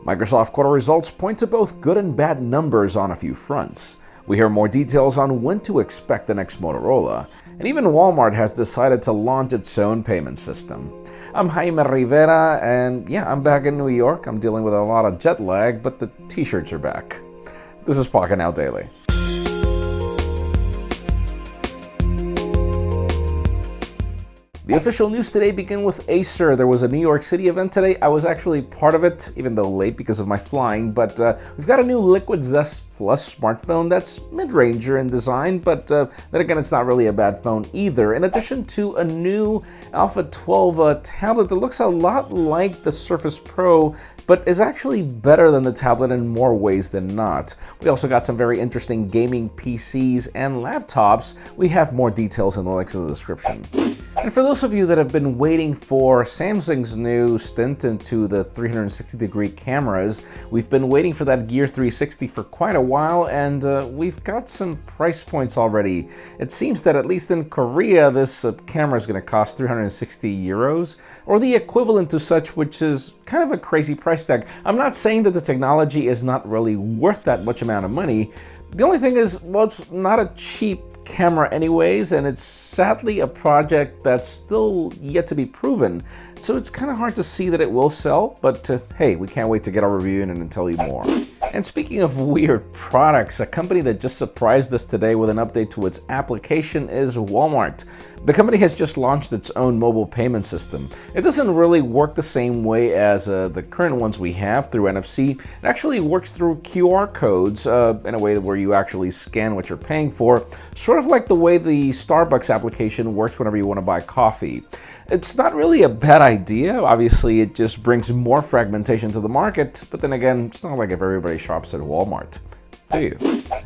Microsoft quarter results point to both good and bad numbers on a few fronts. We hear more details on when to expect the next Motorola, and even Walmart has decided to launch its own payment system. I'm Jaime Rivera, and yeah, I'm back in New York. I'm dealing with a lot of jet lag, but the t-shirts are back. This is Pocketnow Daily. The official news today begin with Acer. There was a New York City event today. I was actually part of it, even though late because of my flying, but we've got a new Liquid-Zest-Plus smartphone that's mid-ranger in design, but then again, it's not really a bad phone either. In addition to a new Alpha 12 tablet that looks a lot like the Surface Pro, but is actually better than the tablet in more ways than not. We also got some very interesting gaming PCs and laptops. We have more details in the links in the description. And for those of you that have been waiting for Samsung's new stint into the 360-degree cameras, we've been waiting for that Gear 360 for quite a while, and we've got some price points already. It seems that at least in Korea, this camera is going to cost 360 euros, or the equivalent to such, which is kind of a crazy price tag. I'm not saying that the technology is not really worth that much amount of money. The only thing is, well, it's not a cheap camera anyways, and it's sadly a project that's still yet to be proven, so it's kind of hard to see that it will sell, but hey, we can't wait to get our review in and tell you more. And speaking of weird products, a company that just surprised us today with an update to its application is Walmart. The company has just launched its own mobile payment system. It doesn't really work the same way as the current ones we have through NFC. It actually works through QR codes in a way where you actually scan what you're paying for, sort of like the way the Starbucks application works whenever you want to buy coffee. It's not really a bad idea. Obviously, it just brings more fragmentation to the market, but then again, it's not like if everybody shops at Walmart. Do you?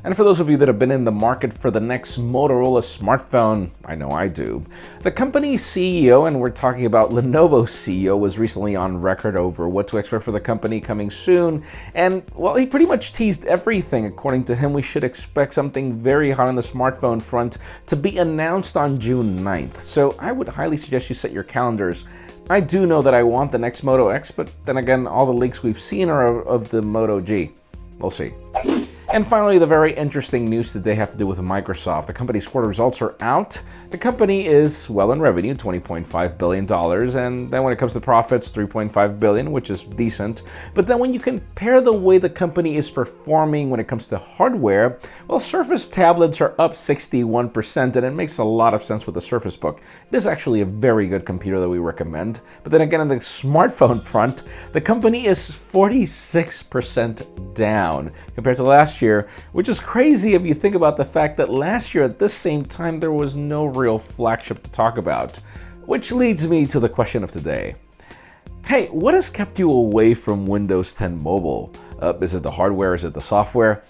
And for those of you that have been in the market for the next Motorola smartphone, I know I do. The company's CEO, and we're talking about Lenovo's CEO, was recently on record over what to expect for the company coming soon. And, well, he pretty much teased everything. According to him, we should expect something very hot on the smartphone front to be announced on June 9th. So I would highly suggest you set your calendars. I do know that I want the next Moto X, but then again, all the leaks we've seen are of the Moto G. We'll see. And finally, the very interesting news today have to do with Microsoft. The company's quarter results are out. The company is well in revenue, $20.5 billion, and then when it comes to profits, $3.5 billion, which is decent. But then when you compare the way the company is performing when it comes to hardware, well, Surface tablets are up 61%, and it makes a lot of sense with the Surface Book. It is actually a very good computer that we recommend. But then again, on the smartphone front, the company is 46% down compared to last year, which is crazy if you think about the fact that last year at this same time there was no real flagship to talk about. Which leads me to the question of today. Hey, what has kept you away from Windows 10 Mobile? Is it the hardware? Is it the software?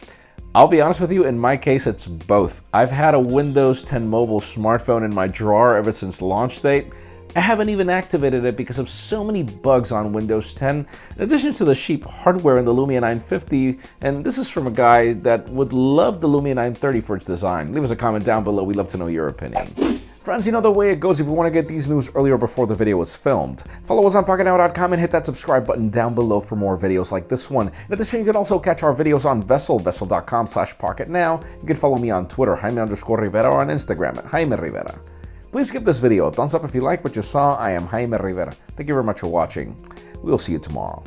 I'll be honest with you, in my case it's both. I've had a Windows 10 Mobile smartphone in my drawer ever since launch date. I haven't even activated it because of so many bugs on Windows 10, in addition to the cheap hardware in the Lumia 950, and this is from a guy that would love the Lumia 930 for its design. Leave us a comment down below, we'd love to know your opinion. Friends, you know the way it goes if you want to get these news earlier before the video is filmed. Follow us on Pocketnow.com and hit that subscribe button down below for more videos like this one. In addition, you can also catch our videos on vessel.com/Pocketnow. You can follow me on Twitter, Jaime_Rivera, or on Instagram at Jaime Rivera. Please give this video a thumbs up if you like what you saw. I am Jaime Rivera. Thank you very much for watching. We'll see you tomorrow.